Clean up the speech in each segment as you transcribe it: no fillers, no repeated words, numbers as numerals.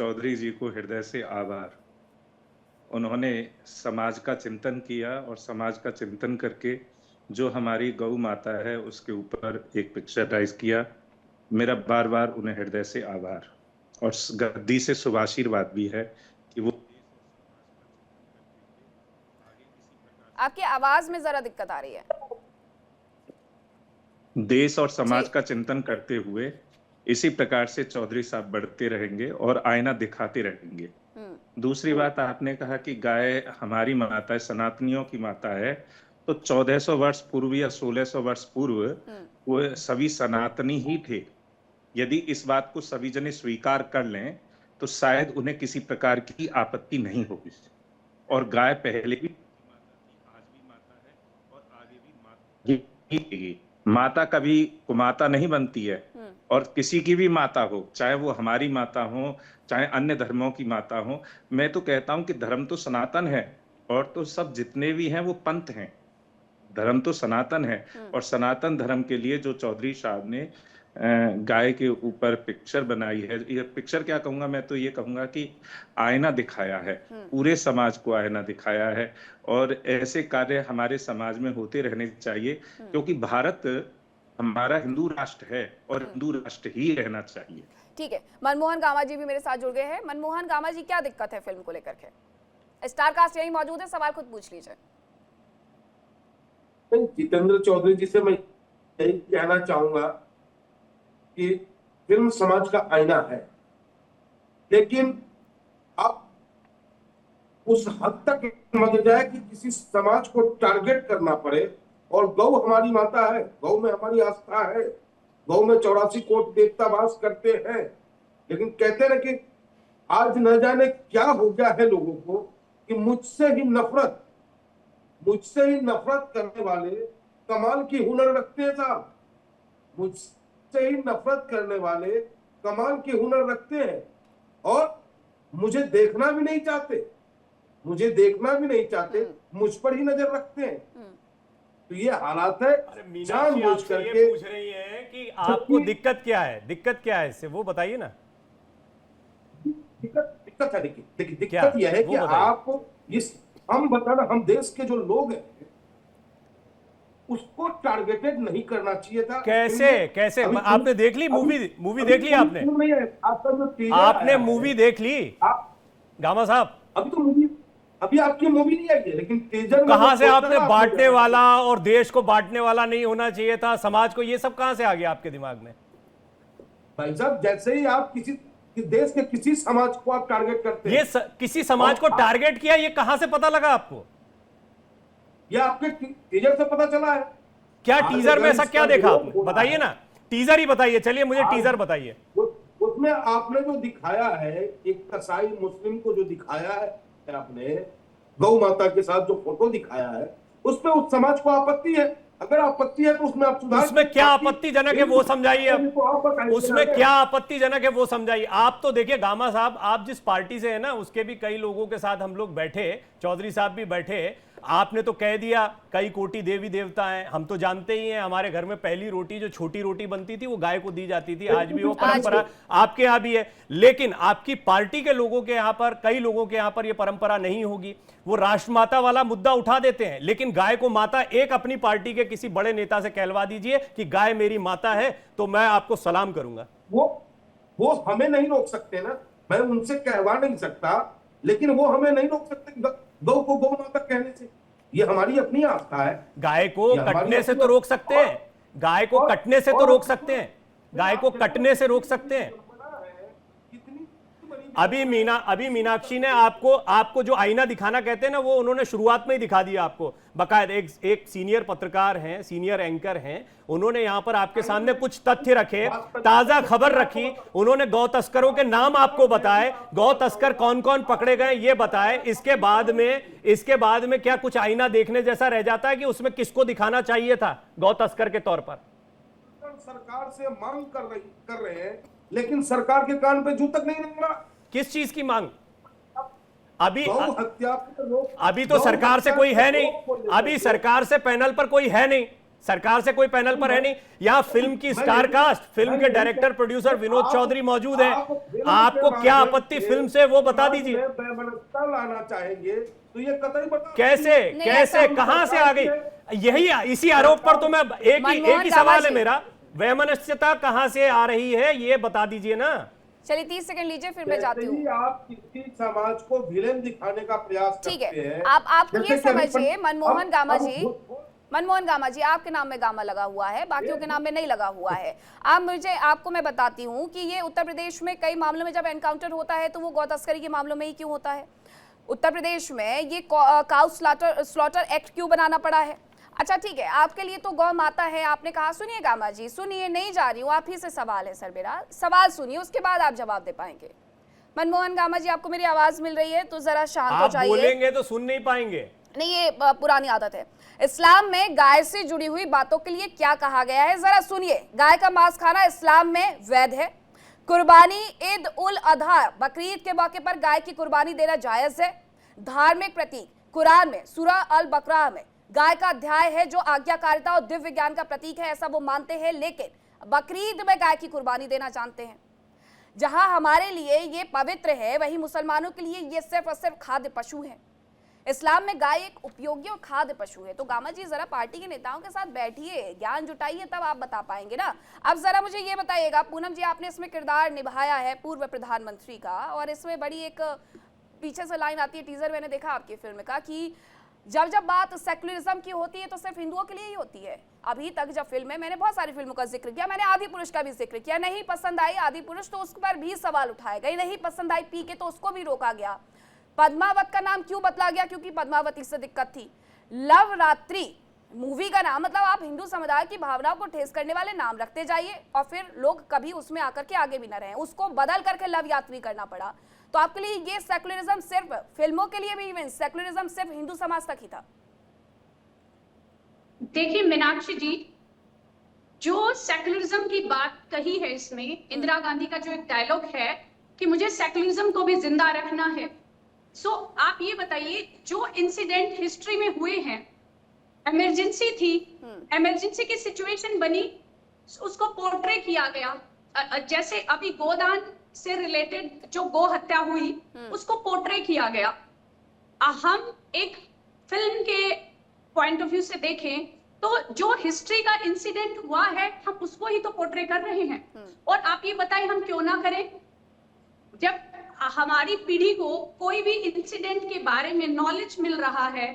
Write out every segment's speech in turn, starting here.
चौधरी जी को हृदय से आभार। उन्होंने समाज का चिंतन किया और समाज का चिंतन करके जो हमारी गौ माता है उसके ऊपर एक पिक्चराइज किया। मेरा बार बार उन्हें हृदय से आभार और गद्दी से शुभाशीर्वाद भी है कि वो आपकी आवाज में जरा दिक्कत आ रही है। देश और समाज जी। का चिंतन करते हुए इसी प्रकार से चौधरी साहब बढ़ते रहेंगे और आईना दिखाते रहेंगे। दूसरी बात, आपने कहा कि गाय हमारी माता है, सनातनियों की माता है, तो 1400 वर्ष पूर्व या 1600 वर्ष पूर्व वो सभी सनातनी ही थे। यदि इस बात को सभी जने स्वीकार कर लें तो शायद उन्हें किसी प्रकार की आपत्ति नहीं होगी। और गाय पहले भी माता थी, आज भी माता है और आगे भी माता ही रहेगी। माता कभी कुमाता नहीं बनती है। और किसी की भी माता हो, चाहे वो हमारी माता हो, चाहे अन्य धर्मों की माता हो। मैं तो कहता हूं कि धर्म तो सनातन है और तो सब जितने भी हैं वो पंथ हैं। धर्म तो सनातन है और सनातन धर्म के लिए जो चौधरी साहब ने गाय के ऊपर पिक्चर बनाई है, ये पिक्चर क्या कहूंगा, मैं तो ये कहूंगा कि आईना दिखाया है, पूरे समाज को आईना दिखाया है। और ऐसे कार्य हमारे समाज में होते रहने चाहिए क्योंकि भारत हमारा हिंदू राष्ट्र है और हिंदू राष्ट्र ही रहना चाहिए। ठीक है, मनमोहन गामा जी भी मेरे साथ जुड़ गए हैं। मनमोहन गामा जी, क्या दिक्कत है फिल्म को लेकर के? स्टार कास्ट यही मौजूद है, सवाल खुद पूछ लीजिए। जितेंद्र चौधरी जी से मैं यही कहना चाहूंगा कि फिल्म समाज का आईना है, लेकिन अब उस हद तक मत जाए कि किसी समाज को टारगेट करना पड़े। और गौ हमारी माता है, गौ में हमारी आस्था है, गौ में 84 कोट देवता वास करते हैं। लेकिन कहते हैं कि आज न जाने क्या हो गया है लोगों को कि मुझसे ही नफरत करने वाले कमाल की हुनर रखते हैं साहब। मुझसे ही नफरत करने वाले कमाल की हुनर रखते हैं और मुझे देखना भी नहीं चाहते, मुझ पर ही नजर रखते हैं। तो ये हालात है। जानबूझ करके पूछ रही है कि आपको दिक्कत क्या है इससे, वो बताइए ना। दिक्कत है, देखिए दिक्कत यह है कि आप हम देश के जो लोग हैं उसको टारगेटेड नहीं करना चाहिए था। कैसे आपने देख ली मूवी देख ली आपने मूवी देख ली गामा साहब? अभी आपकी मूवी नहीं आई है, लेकिन टीजर कहां से आपने बांटने वाला और देश को बांटने वाला नहीं होना चाहिए था, समाज को, ये सब कहां से आ गया आपके दिमाग में? भाई साहब, जैसे ही आप किसी देश के किसी समाज को आप टारगेट करते हैं, किसी समाज को टारगेट किया, ये कहां से पता लगा आपको? ये आपके टीजर से पता चला है। क्या टीजर में ऐसा क्या देखा आपने? बताइए ना, टीजर ही बताइए। चलिए मुझे टीजर बताइए। उसमें आपने जो दिखाया है, एक कसाई मुस्लिम को जो दिखाया है आपने, गौ माता के साथ जो फोटो दिखाया है, उसमें उस समाज को आपत्ति है। अगर आपत्ति है तो उसमें आप सुधार। उसमें क्या आपत्तिजनक है वो समझाइए। उसमें क्या आपत्तिजनक है वो समझाइए। आप तो देखिए गामा साहब, आप जिस पार्टी से है ना, उसके भी कई लोगों के साथ हम लोग बैठे, चौधरी साहब भी बैठे। आपने तो कह दिया कई कोटि देवी देवता हैं, हम तो जानते ही हैं। हमारे घर में पहली रोटी, जो छोटी रोटी बनती थी, वो गाय को दी जाती थी। आज भी वो परंपरा आपके यहाँ भी है, लेकिन आपकी पार्टी के लोगों के यहाँ पर, कई लोगों के यहाँ पर ये परंपरा नहीं होगी। वो राष्ट्रमाता वाला मुद्दा उठा देते हैं, लेकिन गाय को माता, एक अपनी पार्टी के किसी बड़े नेता से कहलवा दीजिए कि गाय मेरी माता है, तो मैं आपको सलाम करूंगा। वो हमें नहीं रोक सकते ना, मैं उनसे कहवा नहीं सकता, लेकिन वो हमें नहीं रोक सकते गौ को गौ माता कहने से। ये हमारी अपनी आस्था है। गाय को कटने से तो रोक सकते हैं, गाय को कटने से तो रोक सकते हैं, गाय को कटने से रोक सकते हैं। अभी मीनाक्षी ने आपको जो आईना दिखाना कहते हैं ना, वो उन्होंने शुरुआत में ही दिखा दिया आपको। बकायदा एक सीनियर पत्रकार हैं, सीनियर एंकर हैं, उन्होंने यहां पर आपके सामने कुछ तथ्य रखे, ताजा खबर रखी। उन्होंने गौ तस्करों के नाम आपको बताए, गौ तस्कर कौन कौन पकड़े गए ये बताए। इसके बाद में क्या कुछ आईना देखने जैसा रह जाता है कि उसमें किसको दिखाना चाहिए था गौ तस्कर के तौर पर? सरकार से मांग कर रहे हैं, लेकिन सरकार के कान पे जू तक नहीं लग रहा। किस चीज की मांग? अभी तो सरकार से कोई है नहीं, अभी सरकार से पैनल पर कोई है नहीं, सरकार से कोई पैनल पर है नहीं। यहाँ फिल्म की स्टार कास्ट, फिल्म के डायरेक्टर प्रोड्यूसर विनोद चौधरी मौजूद है। आपको क्या आपत्ति फिल्म से, वो बता दीजिए। लाना चाहेंगे तो ये कतई बता, कैसे कहां से आ गई? यही इसी आरोप पर तो मैं एक ही सवाल है मेरा, वैमनस्यता कहां से आ रही है ये बता दीजिए ना। चलिए 30 सेकंड लीजिए, फिर मैं जाती हूँ। आप किसी समाज को विलेन दिखाने का प्रयास ठीक करते है, हैं। आप ये समझिए मनमोहन गामा जी, आपके नाम में गामा लगा हुआ है, बाकियों के नाम में नहीं लगा हुआ है। आपको मैं बताती हूँ कि ये उत्तर प्रदेश में कई मामलों में जब एनकाउंटर होता है तो वो गौ तस्करी के मामलों में ही क्यों होता है? उत्तर प्रदेश में ये काउ स्लॉटर एक्ट क्यों बनाना पड़ा है? अच्छा ठीक है, आपके लिए तो गौ माता है, आपने कहा। सुनिए गामा जी, सुनिए, नहीं जा रही हूँ, आप ही से सवाल है सर मेरा, सवाल सुनिए, उसके बाद आप जवाब दे पाएंगे। मनमोहन गामा जी, आपको मेरी आवाज मिल रही है तो जरा शांत हो जाइए। आप बोलेंगे तो सुन नहीं पाएंगे। नहीं, ये पुरानी आदत है। इस्लाम में गाय से जुड़ी हुई बातों के लिए क्या कहा गया है, जरा सुनिए। गाय का मांस खाना इस्लाम में वैध है। कुर्बानी, ईद उल अधा, बकरीद के मौके पर गाय की कुर्बानी देना जायज है। धार्मिक प्रतीक, कुरान में सूरह अल बकरा में गाय का अध्याय है जो आज्ञाकारिता और दिव्य ज्ञान का प्रतीक है, ऐसा वो मानते हैं। लेकिन बकरीद में गाय की कुर्बानी देना जानते हैं। जहां हमारे लिए ये पवित्र है, वहीं मुसलमानों के लिए ये सिर्फ और सिर्फ खाद्य पशु है। इस्लाम में गाय एक उपयोगी और खाद्य पशु है। तो गामा जी, जरा पार्टी के नेताओं के साथ बैठिए, ज्ञान जुटाइए, तब आप बता पाएंगे ना। अब जरा मुझे ये बताइएगा पूनम जी, आपने इसमें किरदार निभाया है पूर्व प्रधानमंत्री का, और इसमें बड़ी एक पीछे से लाइन आती है, टीजर मैंने देखा आपकी फिल्म का, कि जब बात सेक्युलरिज्म की होती है तो सिर्फ हिंदुओं के लिए ही होती है। अभी तक जब फिल्में, मैंने बहुत सारी फिल्मों का जिक्र किया, मैंने आदि पुरुष का भी जिक्र किया, नहीं पसंद आई आदि पुरुष तो उस पर भी सवाल उठाए गए, नहीं पसंद आई पीके तो उसको भी रोका गया। पद्मावत का नाम क्यों बदला गया? क्योंकि पद्मावती से दिक्कत थी। लव रात्रि मूवी का नाम, मतलब आप हिंदू समुदाय की भावनाओं को ठेस करने वाले नाम रखते जाइए और फिर लोग कभी उसमें आकर के आगे भी ना रहे, उसको बदल करके लव यात्री करना पड़ा। तो आपके लिए ये सेक्युलरिज्म सिर्फ फिल्मों के लिए भी, इवन सेक्युलरिज्म सिर्फ हिंदू समाज तक ही था? देखिए मीनाक्षी जी, जो सेक्युलरिज्म की बात कही है इसमें, इंदिरा गांधी का जो एक डायलॉग है कि मुझे सेक्युलरिज्म को भी जिंदा रखना है। सो आप ये बताइए, जो इंसिडेंट हिस्ट्री में हुए हैं, इमरजेंसी थी, इमरजेंसी की सिचुएशन बनी, उसको पोर्ट्रे किया गया। जैसे अभी गोदान से रिलेटेड जो गो हत्या हुई, उसको पोर्ट्रे किया गया। हम एक फिल्म के पॉइंट ऑफ व्यू से देखें तो जो हिस्ट्री का इंसिडेंट हुआ है, हम उसको ही तो पोर्ट्रे कर रहे हैं। और आप ये बताएं हम क्यों ना करें? जब हमारी पीढ़ी को कोई भी इंसिडेंट के बारे में नॉलेज मिल रहा है,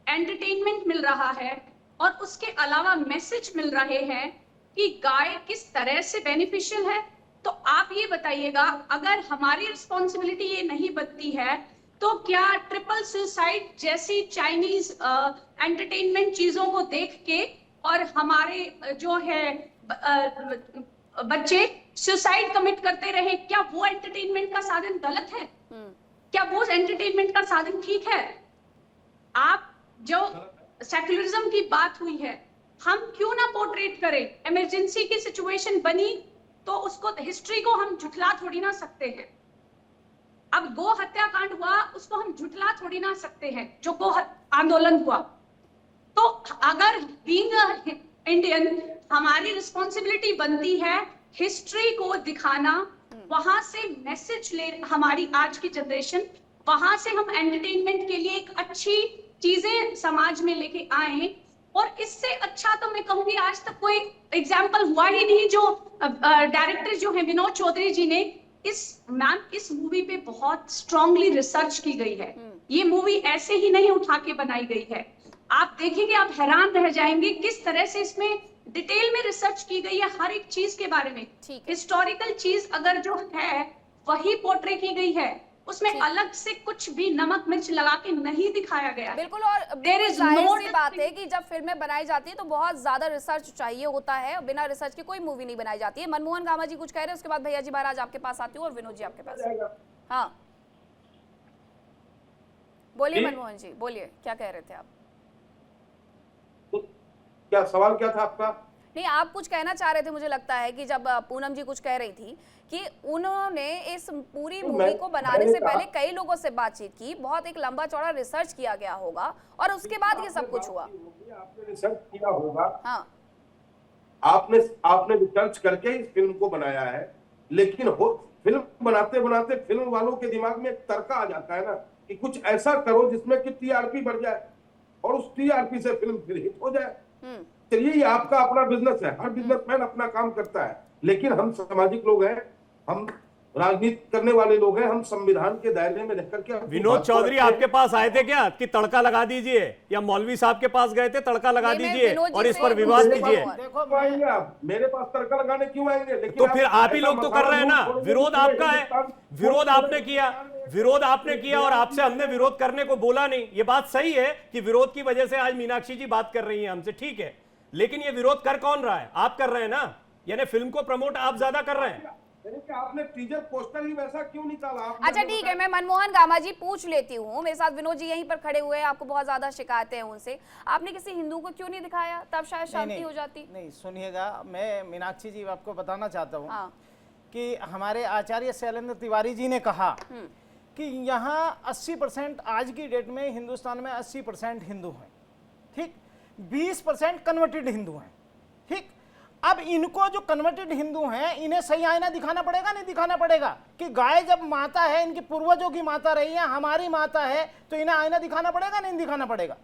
एंटरटेनमेंट मिल रहा है, और उसके अलावा मैसेज मिल रहे हैं कि गाय किस तरह से बेनिफिशियल है, तो आप ये बताइएगा, अगर हमारी रिस्पॉन्सिबिलिटी ये नहीं बनती है तो क्या ट्रिपल सुसाइड जैसी चाइनीज एंटरटेनमेंट चीजों को देख के और हमारे जो है बच्चे सुसाइड कमिट करते रहे, क्या वो एंटरटेनमेंट का साधन गलत है? क्या वो एंटरटेनमेंट का साधन ठीक है? आप जो सेक्युलरिज्म की बात हुई है, हम क्यों ना पोर्ट्रेट करें? इमरजेंसी की सिचुएशन बनी तो उसको, हिस्ट्री को हम झुठला थोड़ी ना सकते हैं। अब गो हत्याकांड हुआ, उसको हम झुठला थोड़ी ना सकते हैं, जो गो आंदोलन हुआ। तो अगर बीइंग इंडियन हमारी रिस्पॉन्सिबिलिटी बनती है हिस्ट्री को दिखाना, वहां से मैसेज ले, हमारी आज की जनरेशन, वहां से हम एंटरटेनमेंट के लिए एक अच्छी चीजें समाज में लेके आए। और इससे अच्छा तो मैं कहूंगी आज तक कोई एग्जाम्पल हुआ ही नहीं। जो डायरेक्टर जो है विनोद चौधरी जी ने, इस मूवी पे बहुत स्ट्रांगली रिसर्च की गई है। ये मूवी ऐसे ही नहीं उठा के बनाई गई है। आप देखेंगे, आप हैरान रह जाएंगे किस तरह से इसमें डिटेल में रिसर्च की गई है हर एक चीज के बारे में। हिस्टोरिकल चीज अगर जो है वही पोर्ट्रे की गई है, उसमें अलग से कुछ भी नमक मिर्च लगा के नहीं दिखाया गया। बिल्कुल, और जाहिर सी बात है कि जब फिल्में बनाई जाती है तो बहुत ज्यादा रिसर्च चाहिए होता है, बिना रिसर्च के कोई मूवी नहीं बनाई जाती है। मनमोहन गामा जी कुछ कह रहे हैं, उसके बाद भैया जी महाराज आपके पास आती हूँ और विनोद जी आपके पास। हाँ बोलिए मनमोहन जी, बोलिए, क्या कह रहे थे आप? क्या सवाल क्या था आपका? नहीं, आप कुछ कहना चाह रहे थे, मुझे लगता है कि जब पूनम जी कुछ कह रही थी कि उन्होंने इस पूरी मूवी को बनाने से पहले कई लोगों से बातचीत की, बहुत एक लंबा चौड़ा रिसर्च किया गया होगा और उसके बाद ये सब कुछ हुआ। आपने रिसर्च किया होगा। हाँ, आपने रिसर्च करके इस फिल्म को बनाया है, लेकिन फिल्म बनाते बनाते फिल्म वालों के दिमाग में एक तर्क आ जाता है ना कि कुछ ऐसा करो जिसमें कि टीआरपी बढ़ जाए और उस टीआरपी से फिल्म फिर हिट हो जाए। चलिए, ये आपका अपना बिजनेस है, हर बिजनेसमैन अपना काम करता है, लेकिन हम सामाजिक लोग हैं, हम राजनीति करने वाले लोग हैं, हम संविधान के दायरे में रहकर के। विनोद चौधरी आपके पास आए थे क्या कि तड़का लगा दीजिए, या मौलवी साहब के पास गए थे तड़का लगा दीजिए और इस पर विवाद कीजिए? देखो आएंगे आप, मेरे पास तड़का लगाने क्यों आएंगे? लेकिन तो फिर आप ही लोग तो कर रहे हैं ना, विरोध आपका है, विरोध आपने किया और आपसे हमने विरोध करने को बोला नहीं। ये बात सही है कि विरोध की वजह से आज मीनाक्षी जी बात कर रही हैं हमसे, ठीक है, लेकिन ये विरोध कर कौन रहा है? आप कर रहे हैं ना, यानी फिल्म को प्रमोट आप ज्यादा कर रहे हैं। आपने टीजर पोस्टर ही वैसा क्यों निकाला? अच्छा ठीक है, मैं मनमोहन गामा जी पूछ लेती हूँ, मेरे साथ विनोद जी यहीं पर खड़े हुए हैं, आपको बहुत ज्यादा शिकायतें हैं उनसे, आपने किसी हिंदू को क्यों नहीं दिखाया? तब शायद शांति हो जाती। नहीं, सुनिएगा, मैं मीनाक्षी जी आपको बताना चाहता हूँ कि हमारे आचार्य शैलेंद्र तिवारी जी ने कहा कि यहाँ 80% आज की डेट में हिंदुस्तान में 80% हिंदू हैं, ठीक, 20% कन्वर्टेड हिंदू हैं, ठीक। अब इनको जो कन्वर्टेड हिंदू हैं, इन्हें सही आईना दिखाना पड़ेगा, नहीं दिखाना पड़ेगा कि गाय जब माता है, इनकी पूर्वजों की माता रही है, हमारी माता है, तो इन्हें आईना दिखाना पड़ेगा, नहीं दिखाना पड़ेगा?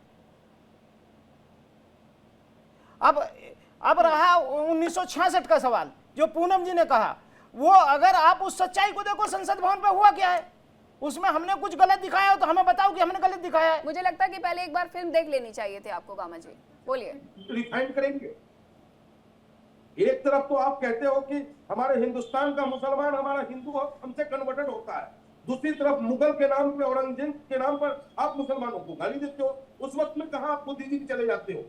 अब रहा 1966 का सवाल जो पूनम जी ने कहा, वो अगर आप उस सच्चाई को देखो, संसद भवन पे हुआ क्या है, उसमें हमने कुछ गलत दिखाया हो तो हमें बताओ कि हमने गलत दिखाया है। मुझे लगता है कि पहले एक बार फिल्म देख लेनी चाहिए थी आपको। गामा जी बोलिए। रिफाइन करेंगे। एक तरफ तो आप कहते हो कि हमारे हिंदुस्तान का मुसलमान हमारा हिंदू हमसे कन्वर्टेड होता है, दूसरी तरफ मुगल के नाम पे, औरंगजेब के नाम पर आप मुसलमानों को गाली देते हो। उस वक्त में कहां आप बुद्धिजीवी चले जाते हो?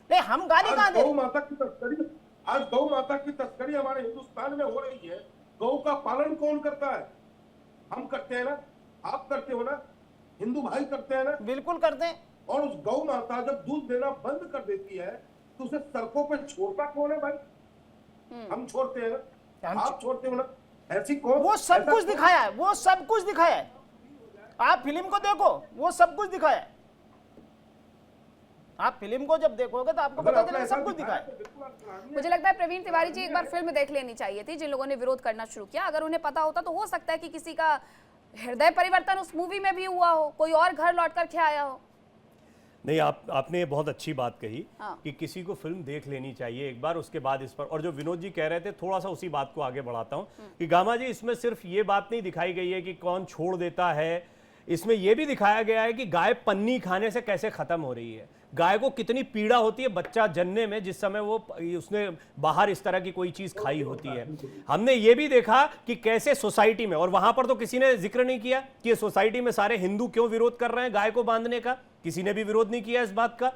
नहीं, हम गाली कहां दे? गौ माता की तस्करी, आज गौ माता की तस्करी हमारे हिंदुस्तान में हो रही है। गौ का पालन कौन करता है? हम करते हैं ना, आप करते हो ना, हिंदू भाई करते हैं ना? बिल्कुल करते हैं। और उस गौ माता जब दूध देना बंद कर देती है तो उसे सड़कों पे छोड़ता कौन है भाई? हम छोड़ते हैं ना, आप छोड़ते हो ना, ऐसी कौन? वो सब कुछ दिखाया है, वो सब कुछ दिखाया है, आप फिल्म को देखो, वो सब कुछ दिखाया है। आप फिल्म को जब देखोगे तो आपको पता चलेगा सब कुछ दिखाया है। मुझे लगता है प्रवीण तिवारी जी एक बार फिल्म देख लेनी चाहिए थी, जिन लोगों ने विरोध करना शुरू किया। अगर उन्हें पता होता तो हो सकता है कि किसी का हृदय परिवर्तन उस मूवी में भी हुआ हो, कोई और घर लौट कर के आया हो। नहीं, आपने बहुत अच्छी बात कही कि किसी को फिल्म देख लेनी चाहिए एक बार, उसके बाद इस पर। और जो विनोद जी कह रहे थे, थोड़ा सा उसी बात को आगे बढ़ाता हूं कि गामा जी, इसमें सिर्फ ये बात नहीं दिखाई गई है कि कौन छोड़ देता है, इसमें यह भी दिखाया गया है कि गाय पन्नी खाने से कैसे खत्म हो रही है। गाय को कितनी पीड़ा होती है बच्चा जनने में, जिस समय वो उसने बाहर इस तरह की कोई चीज खाई होती है। हमने ये भी देखा कि कैसे सोसाइटी में, और वहां पर तो किसी ने जिक्र नहीं किया कि ये सोसाइटी में सारे हिंदू क्यों विरोध कर रहे हैं गाय को बांधने का, किसी ने भी विरोध नहीं किया इस बात का,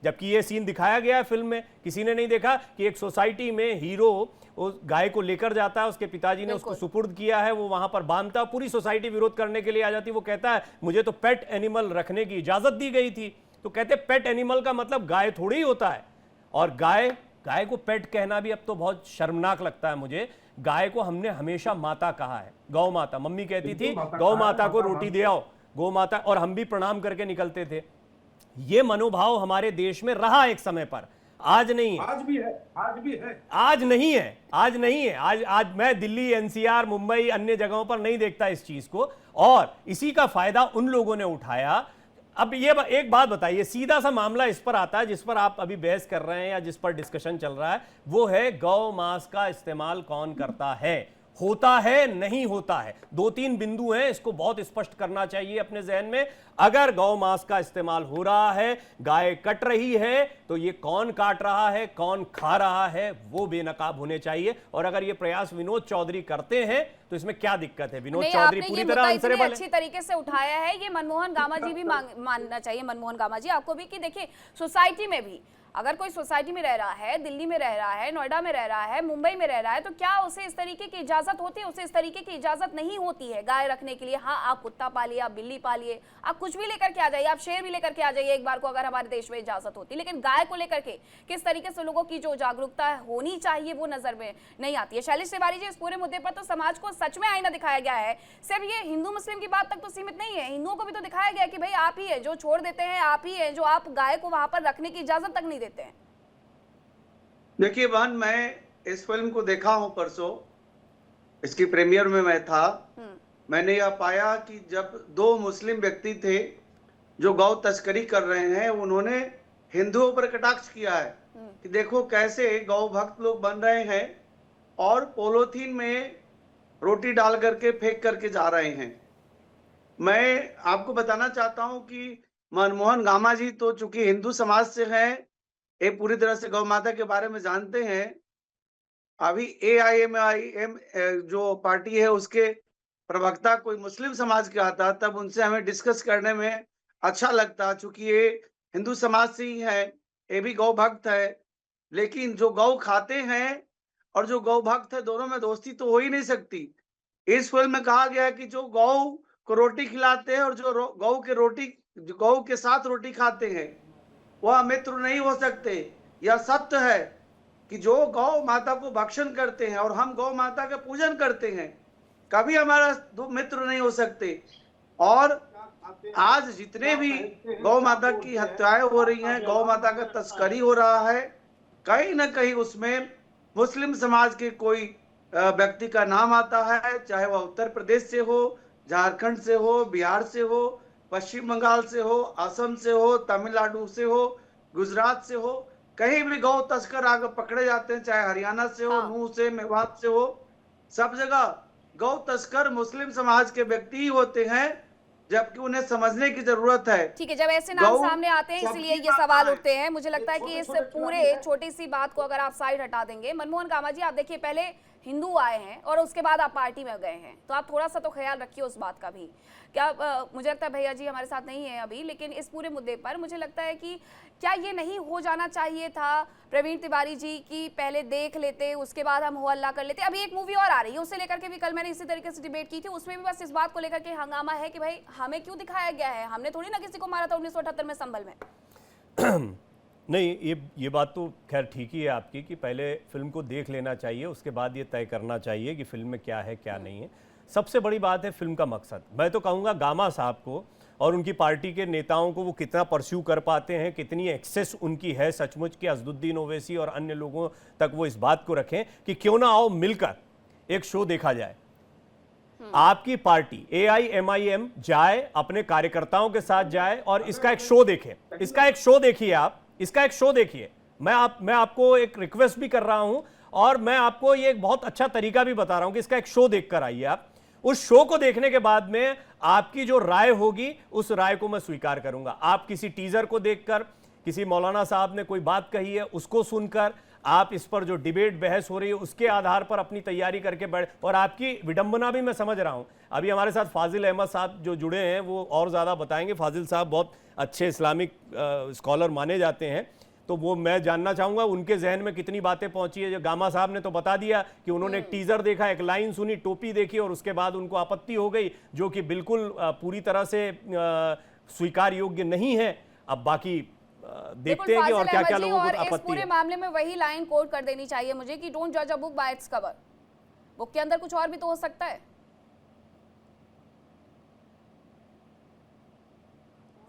जबकि ये सीन दिखाया गया है फिल्म में। किसी ने नहीं देखा कि एक सोसाइटी में हीरो उस गाय को लेकर जाता है, उसके पिताजी ने उसको सुपुर्द किया है, वो वहां पर बांधता है, पूरी सोसाइटी विरोध करने के लिए आ जाती है। वो कहता है मुझे तो पेट एनिमल रखने की इजाजत दी गई थी। तो कहते पेट एनिमल का मतलब गाय थोड़ी ही होता है, और गाय को पेट कहना भी अब तो बहुत शर्मनाक लगता है मुझे। गाय को हमने हमेशा माता कहा है, गौ माता। मम्मी कहती थी गौ माता को रोटी दे आओ, गौ माता, और हम भी प्रणाम करके निकलते थे। ये मनोभाव हमारे देश में रहा एक समय पर, आज नहीं है। आज भी है, आज भी है, आज नहीं है, आज नहीं है। आज मैं दिल्ली, एनसीआर, मुंबई, अन्य जगहों पर नहीं देखता इस चीज को, और इसी का फायदा उन लोगों ने उठाया। अब ये एक बात बताइए, सीधा सा मामला इस पर आता है जिस पर आप अभी बहस कर रहे हैं या जिस पर डिस्कशन चल रहा है, वो है गौ मांस का इस्तेमाल कौन करता है, होता है नहीं होता है। 2-3 बिंदु हैं, इसको बहुत स्पष्ट करना चाहिए अपने जहन में। अगर गौ मांस का इस्तेमाल हो रहा है, गाय कट रही है, तो ये कौन काट रहा है, कौन खा रहा है, वो बेनकाब होने चाहिए। और अगर ये प्रयास विनोद चौधरी करते हैं तो इसमें क्या दिक्कत है? विनोद चौधरी पूरी तरह आंसरेबल है, अच्छी तरीके से उठाया है। ये मनमोहन गामा जी भी मानना चाहिए, मनमोहन गामा जी आपको भी, कि देखिए सोसाइटी में भी अगर कोई सोसाइटी में रह रहा है, दिल्ली में रह रहा है, नोएडा में रह रहा है, मुंबई में रह रहा है, तो क्या उसे इस तरीके की इजाजत होती है? उसे इस तरीके की इजाजत नहीं होती है गाय रखने के लिए। हाँ, आप कुत्ता पालिए, आप बिल्ली पालिए, आप कुछ भी लेकर के आ जाइए, आप शेर भी लेकर के आ जाइए एक बार को, अगर हमारे देश में इजाजत होती। लेकिन गाय को लेकर के किस तरीके से लोगों की जो जागरूकता होनी चाहिए वो नजर में नहीं आती है। शैलेश तिवारी जी, इस पूरे मुद्दे पर तो समाज को सच में आईना दिखाया गया है। सिर्फ ये हिंदू मुस्लिम की बात तक तो सीमित नहीं है, हिंदुओं को भी तो दिखाया गया कि भाई आप ही है जो छोड़ देते हैं, आप ही है जो आप गाय को वहां पर रखने की इजाजत तक नहीं देते हैं। देखिए बहन, मैं इस फिल्म को देखा हूं परसों, इसकी प्रीमियर में मैं था। मैंने यह पाया कि जब दो मुस्लिम व्यक्ति थे जो गौ तस्करी कर रहे हैं, उन्होंने हिंदुओं पर कटाक्ष किया है कि देखो कैसे गौ भक्त लोग बन रहे हैं और पोलोथीन में रोटी डाल करके फेंक करके जा रहे हैं। मैं आपको बताना चाहता हूं कि मनमोहन गामा जी तो चूंकि हिंदू समाज से हैं, ये पूरी तरह से गौ माता के बारे में जानते हैं। अभी AIMIM जो पार्टी है उसके प्रवक्ता कोई मुस्लिम समाज के आता, तब उनसे हमें डिस्कस करने में अच्छा लगता, चूंकि ये हिंदू समाज से ही है, ये भी गौ भक्त है। लेकिन जो गौ खाते हैं और जो गौ भक्त है, दोनों में दोस्ती तो हो ही नहीं सकती। इस फिल्म में कहा गया है कि जो गौ को रोटी खिलाते हैं और जो गौ के साथ रोटी खाते हैं, वह मित्र नहीं हो सकते। यह सत्य है कि जो गौ माता को भक्षण करते हैं और हम गौ माता का पूजन करते हैं, कभी हमारा मित्र नहीं हो सकते। और आज जितने भी गौ माता की हत्याएं हो रही हैं, गौ माता का तस्करी हो रहा है, कहीं ना कहीं उसमें मुस्लिम समाज के कोई व्यक्ति का नाम आता है, चाहे वह उत्तर प्रदेश से हो, झारखंड से हो, बिहार से हो, पश्चिम बंगाल से हो, असम से हो, तमिलनाडु से हो, गुजरात से हो। कहीं भी गौ तस्कर आगे पकड़े जाते हैं, चाहे हरियाणा से हो, नूह से, मेवात से हो, सब जगह गौ तस्कर मुस्लिम समाज के व्यक्ति ही होते हैं, जबकि उन्हें समझने की जरूरत है। ठीक है, जब ऐसे नाम सामने आते हैं इसलिए ये सवाल उठते हैं। मुझे लगता है कि इस पूरे छोटी सी बात को अगर आप साइड हटा देंगे, मनमोहन गामा जी आप देखिए, पहले हिंदू आए हैं और उसके बाद आप पार्टी में गए हैं, तो आप थोड़ा सा तो ख्याल रखिए उस बात का भी। क्या मुझे लगता है भैया जी हमारे साथ नहीं है अभी, लेकिन इस पूरे मुद्दे पर मुझे लगता है कि क्या ये नहीं हो जाना चाहिए था प्रवीण तिवारी जी की पहले देख लेते, उसके बाद हम हो हल्ला कर लेते। अभी एक मूवी और आ रही है, उससे लेकर के भी कल मैंने इसी तरीके से डिबेट की थी, उसमें भी बस इस बात को लेकर के हंगामा है कि भाई हमें क्यों दिखाया गया है, हमने थोड़ी ना किसी को मारा था 1978 में संभल में। नहीं, ये बात तो खैर ठीक ही है आपकी कि पहले फिल्म को देख लेना चाहिए, उसके बाद ये तय करना चाहिए कि फिल्म में क्या है क्या नहीं है। सबसे बड़ी बात है फिल्म का मकसद। मैं तो कहूँगा गामा साहब को और उनकी पार्टी के नेताओं को वो कितना परस्यू कर पाते हैं, कितनी एक्सेस उनकी है सचमुच कि असदुद्दीन ओवैसी और अन्य लोगों तक वो इस बात को रखें कि क्यों ना आओ मिलकर एक शो देखा जाए। आपकी पार्टी AIMIM जाए, अपने कार्यकर्ताओं के साथ जाए और इसका एक शो देखें। इसका एक शो देखिए, आप इसका एक शो देखिए। मैं आपको एक रिक्वेस्ट भी कर रहा हूं और मैं आपको ये एक बहुत अच्छा तरीका भी बता रहा हूं कि इसका एक शो देखकर आइए। आप उस शो को देखने के बाद में आपकी जो राय होगी उस राय को मैं स्वीकार करूंगा। आप किसी टीजर को देखकर, किसी मौलाना साहब ने कोई बात कही है उसको सुनकर, आप इस पर जो डिबेट बहस हो रही है उसके आधार पर अपनी तैयारी करके बैठ। और आपकी विडंबना भी मैं समझ रहा हूं। अभी हमारे साथ फाजिल अहमद साहब जो जुड़े हैं वो और ज़्यादा बताएंगे। फाजिल साहब बहुत अच्छे इस्लामिक स्कॉलर माने जाते हैं, तो वो मैं जानना चाहूँगा उनके जहन में कितनी बातें पहुंची है। जो गामा साहब ने तो बता दिया कि उन्होंने एक टीज़र देखा, एक लाइन सुनी, टोपी देखी और उसके बाद उनको आपत्ति हो गई, जो कि बिल्कुल पूरी तरह से स्वीकार योग्य नहीं है। अब बाकी देखते हैं कि और क्या-क्या लोगों को आपत्ति है। इस पूरे मामले में वही लाइन कोट कर देनी चाहिए मुझे कि डोंट जज a book by its cover. Book के अंदर कुछ और भी तो हो सकता है।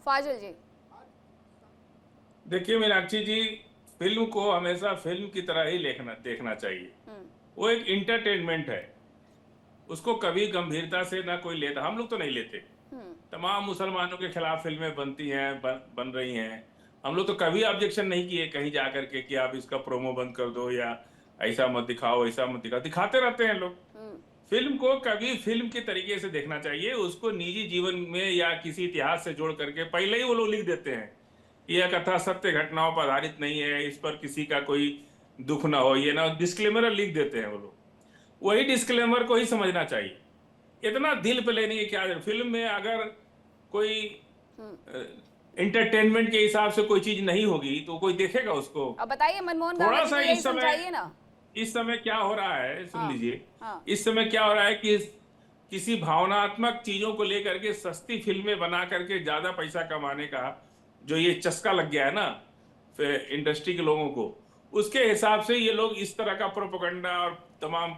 फाजिल जी देखिए मीनाक्षी जी, फिल्म को हमेशा फिल्म की तरह ही देखना चाहिए। वो एक इंटरटेनमेंट है, उसको कभी गंभीरता से ना कोई लेता, हम लोग तो नहीं लेते। तमाम मुसलमानों के खिलाफ फिल्में बनती हैं, बन रही हैं। हम लोग तो कभी ऑब्जेक्शन नहीं किए कहीं जा करके कि आप इसका प्रोमो बंद कर दो या ऐसा मत दिखाओ, ऐसा मत दिखाओ। दिखाते रहते हैं लोग। फिल्म को कभी फिल्म के तरीके से देखना चाहिए, उसको निजी जीवन में या किसी इतिहास से जोड़ करके पहले ही वो लोग लिख देते हैं यह कथा सत्य घटनाओं पर आधारित नहीं है, इस पर किसी का कोई दुख ना हो, ये ना, डिस्क्लेमर लिख देते हैं वो लोग। वही डिस्क्लेमर को ही समझना चाहिए, इतना दिल पे लेने की क्या। फिल्म में अगर कोई एंटरटेनमेंट के हिसाब से कोई चीज नहीं होगी तो कोई देखेगा उसको। अब बताइए मनमोहन, थोड़ा सा इस समय क्या हो रहा है, सुन लीजिए। इस समय क्या हो रहा है कि किसी भावनात्मक चीजों को लेकर के सस्ती फिल्में बना करके ज्यादा पैसा कमाने का जो ये चस्का लग गया है ना इंडस्ट्री के लोगों को, उसके हिसाब से ये लोग इस तरह का प्रोपेगेंडा और तमाम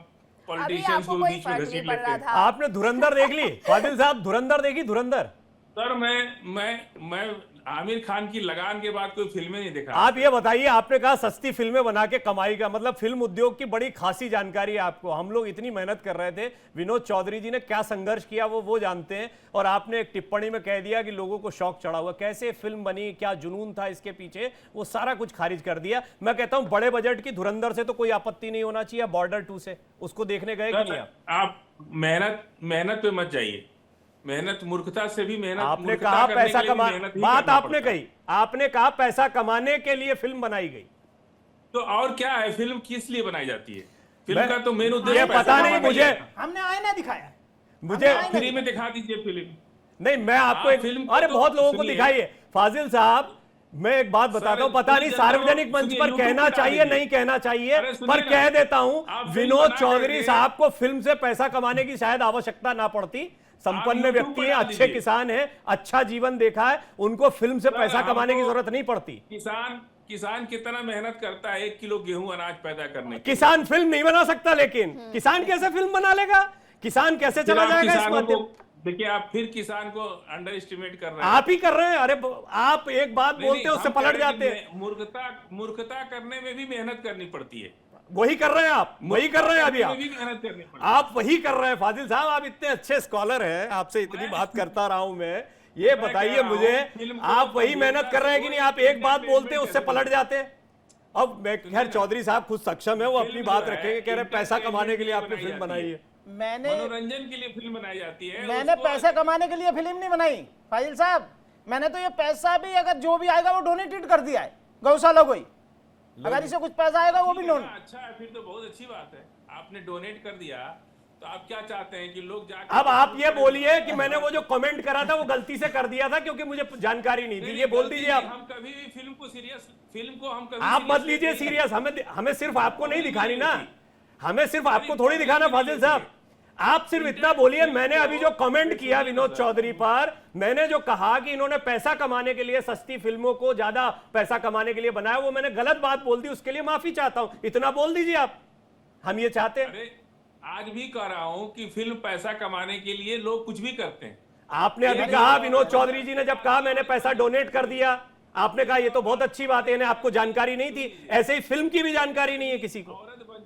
पॉलिटिशियंस को बीच में घसीट लेते हैं। आपने धुरंधर देख ली फाजिल साहब? धुरंधर देखी? धुरंधर सर मैं आमिर खान की लगान के बाद कोई फिल्में नहीं दिखा। आप ये बताइए, आपने कहा सस्ती फिल्में बना के कमाई का मतलब फिल्म उद्योग की बड़ी खासी जानकारी है आपको। हम लोग इतनी मेहनत कर रहे थे, विनोद चौधरी जी ने क्या संघर्ष किया वो जानते हैं, और आपने एक टिप्पणी में कह दिया कि लोगों को शौक चढ़ा हुआ। कैसे फिल्म बनी, क्या जुनून था इसके पीछे, वो सारा कुछ खारिज कर दिया। मैं कहता हूं बड़े बजट की धुरंधर से तो कोई आपत्ति नहीं होना चाहिए, बॉर्डर 2 से उसको देखने गए कि नहीं? आप मेहनत पे मत जाइए, मेहनत मूर्खता से भी मेहनत। आपने कहा पैसा कमा, बात आपने कही, आपने कहा पैसा कमाने के लिए फिल्म बनाई गई, तो और क्या है, फिल्म किस लिए बनाई जाती है? फिल्म का तो मेन उद्देश्य पता नहीं मुझे, हमने आईना दिखाया, मुझे फ्री में दिखा दीजिए फिल्म। नहीं, मैं आपको एक फिल्म अरे तो बहुत लोगों को सुनिए। दिखाइए। फाजिल साहब, मैं एक बात बताता हूं, पता नहीं सार्वजनिक मंच पर कहना चाहिए नहीं कहना चाहिए, पर कह देता हूं, विनोद चौधरी साहब को फिल्म से पैसा कमाने की शायद आवश्यकता ना पड़ती। संपन्न व्यक्ति है, अच्छे किसान है, अच्छा जीवन देखा है, उनको फिल्म से पैसा कमाने की जरूरत नहीं पड़ती। किसान कितना मेहनत करता है 1 किलो गेहूं अनाज पैदा करने। किसान फिल्म नहीं बना सकता, लेकिन किसान कैसे फिल्म बना लेगा? किसान कैसे चला जाएगा इस माध्यम? देखिए, आप फिर किसान को अंडर एस्टिमेट कर रहे हैं। आप ही कर रहे हैं। अरे आप एक बात बोलते हैं उससे पलट जाते हैं। मूर्खता करने में भी मेहनत करनी पड़ती है। वही कर रहे हैं आप, वही कर रहे हैं अभी मेहनत करनी पड़ती है। आप वही कर रहे हैं। फाजिल साहब, आप इतने अच्छे स्कॉलर हैं, आपसे इतनी बात करता रहा हूं मैं। ये बताइए मुझे, आप वही मेहनत कर रहे हैं कि नहीं? आप एक बात बोलते हैं उससे पलट जाते हैं। अब मैं खैर, चौधरी साहब खुद सक्षम है, वो अपनी बात रखेंगे, कह रहे पैसा कमाने के लिए आपने फिल्म बनाई है। मैंने मनोरंजन के लिए फिल्म बनाई जाती है, मैंने पैसा कमाने के लिए फिल्म नहीं बनाई फाजिल साहब। मैंने तो ये पैसा भी अगर जो भी आएगा वो डोनेटेड कर दिया है गौशाला को ही। अगर इसे कुछ पैसा आएगा वो भी डोनेट। अच्छा है, फिर तो बहुत अच्छी बात है। आपने डोनेट कर दिया, तो आप क्या चाहते हैं कि लोग जाकर? अब आप ये बोलिए कि मैंने वो जो कमेंट करा था वो गलती से कर दिया था क्योंकि मुझे जानकारी नहीं थी, ये बोल दीजिए आप। हम कभी भी फिल्म को हम कभी आप मत लीजिए सीरियस, हमें सिर्फ आपको नहीं दिखानी ना, हमें सिर्फ आपको थोड़ी दिखाना। फाजिल साहब, आप सिर्फ इतना बोलिए, मैंने अभी जो कमेंट किया विनोद चौधरी पर, मैंने जो कहा कि इन्होंने पैसा कमाने के लिए, सस्ती फिल्मों को ज्यादा पैसा कमाने के लिए बनाया, वो मैंने गलत बात बोल दी, उसके लिए माफी चाहता हूं। इतना बोल दीजिए आप, हम ये चाहते हैं। आज भी कह रहा हूं कि फिल्म पैसा कमाने के लिए लोग कुछ भी करते हैं। आपने अभी कहा, विनोद चौधरी जी ने जब कहा मैंने पैसा डोनेट कर दिया, आपने कहा ये तो बहुत अच्छी बात है, आपको जानकारी नहीं थी। ऐसे ही फिल्म की भी जानकारी नहीं है किसी को।